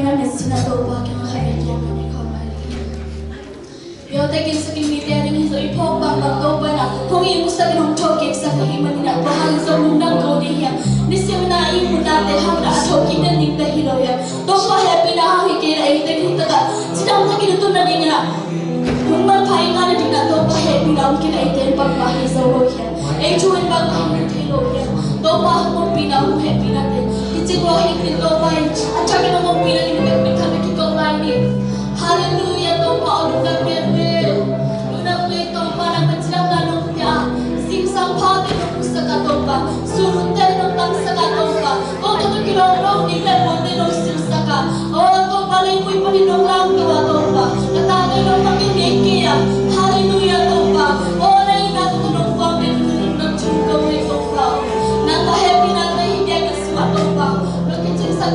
happiness na sinatoba kang kahayagyaman ikaw mahalikin. Yo takin sa kimite ring hizo ipok bang magtoba na kung imo sa ginong tokik sa kahiman na bahang sa mundang kauniya nisyo na imo dati hamra at hoki na ning dahiloya toba happy na hahikira ay tagita ka sinang takinutunan niya kung magpahinga na din na toba happy na ang kinaitin pagbahi sa loya ay chuin pagbahi ng loya toba mo pinahong happy natin Itigwahin din Lord at saka naman pinag-ibig kami kikaw lain. Hallelujah, Topa, lunag mermel. Lunag may Topa, nagtatsilang nanong niya. Simsang pati ng pusa ka Topa. Surundan ng tangsa ka Topa. O tutugilong ni Lemon din ng silsa ka. O Topa, lay mo'y paninong lang gawa Topa. Natangay ng pakinig kaya. Hallelujah, Topa. O nai natutulong po ang pinunod ng tiyong gawin Topa. Nata-happy natin hindi agad sumatong pa. Look at you sa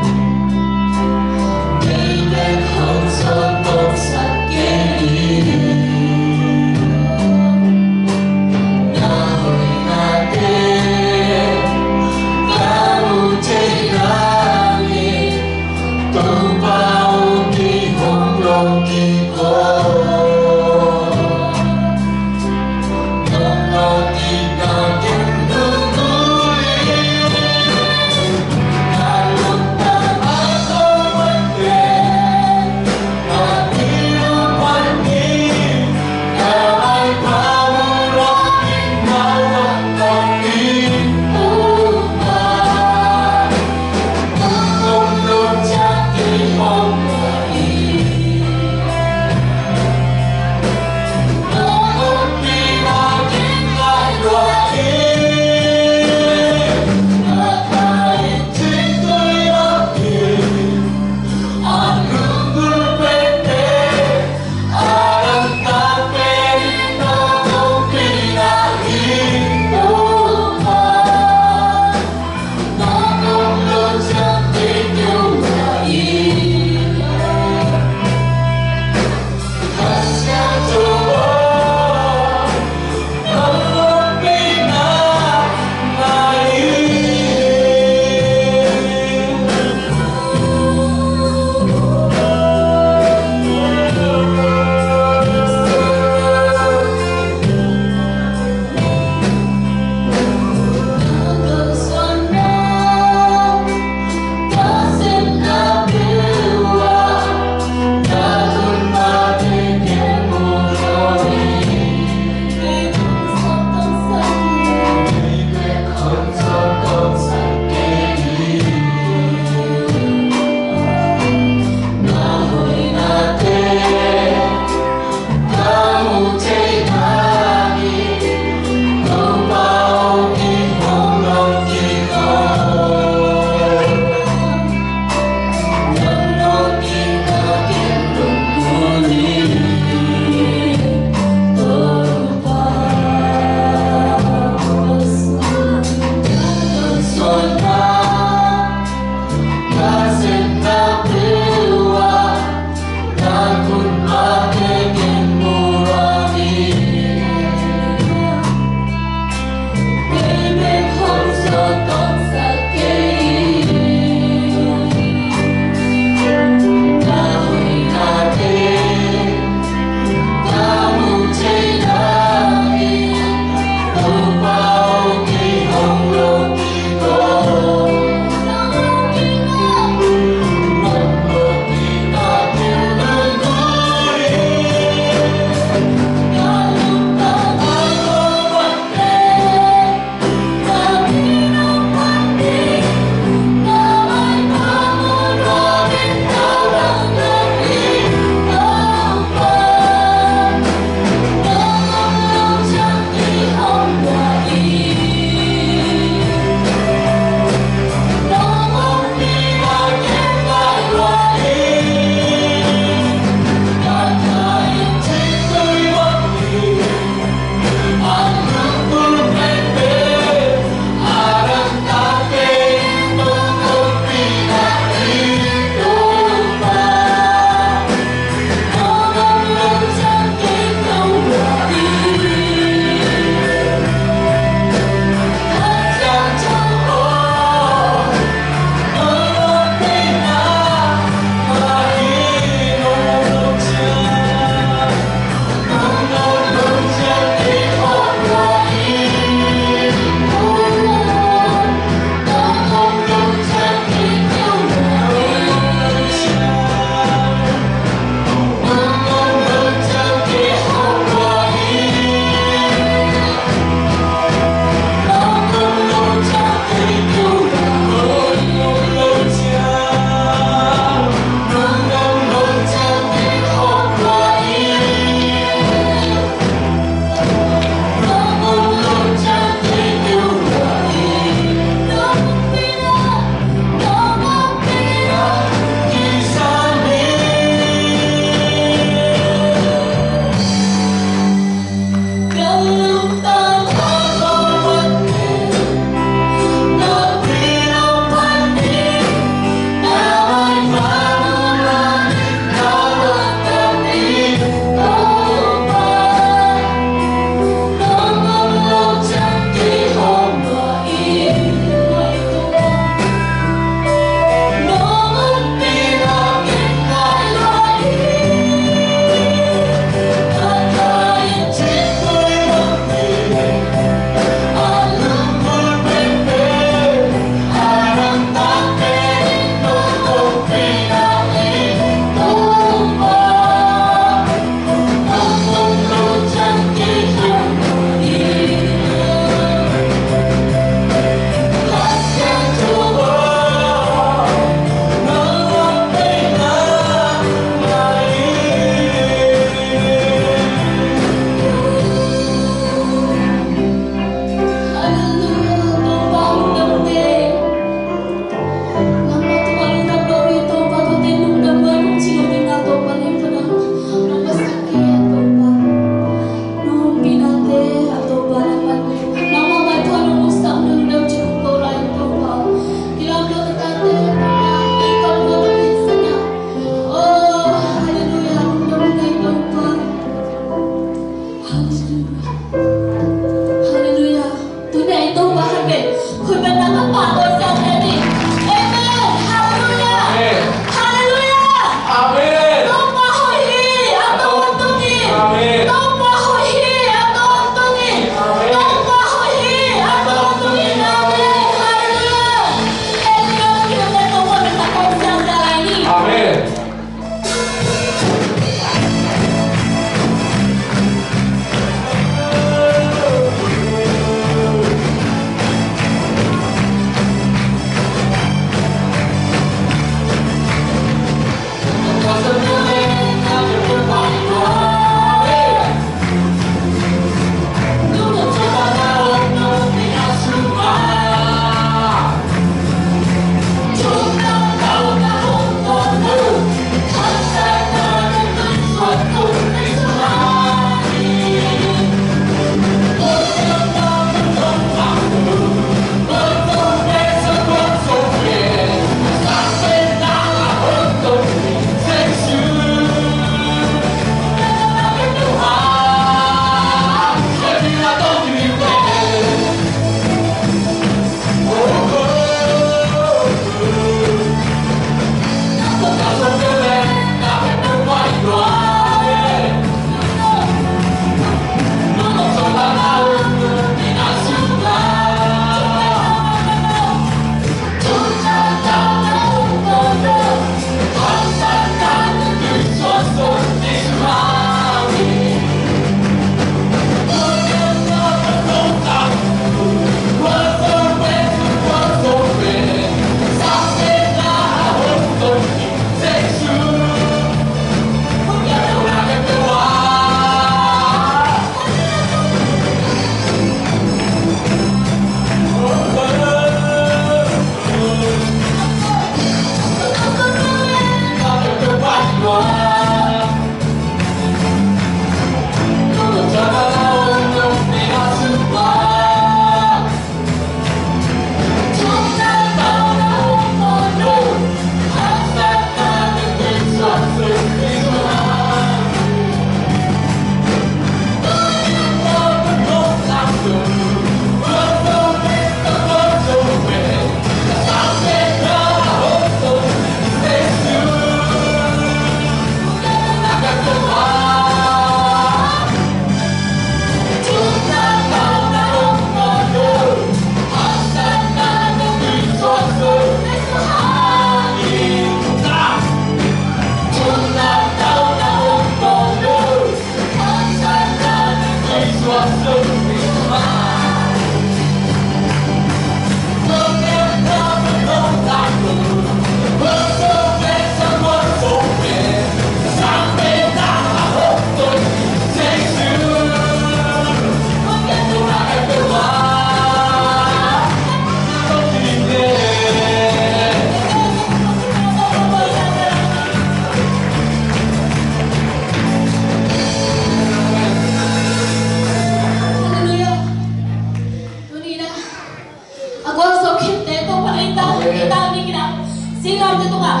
Sinaw dito nga.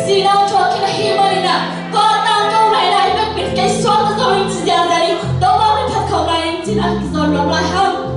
Sinaw cho kinahiman na. Kotang câu này là biết biết cái xoan của tôi chỉ ra đây. Đâu bao nhiêu thật câu này chỉ là cái giòn lòng lại không.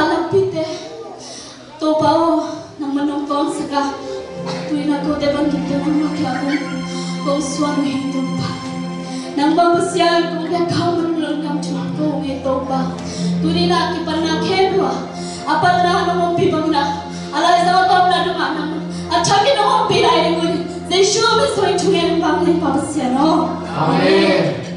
talang pite. To pao nang manongkong saka tuwin ako debang kita ng makyabong kung suwano hitong pa. Nang babasyan kung kakaw manulong kang tuwang kong ito pa. Tuwin na kipan na kenwa. Apal na anong pibang na. Alay sa otong na dumanang. At sabi nung pilay ni Gud. They sure is going to get babasyan. Amen.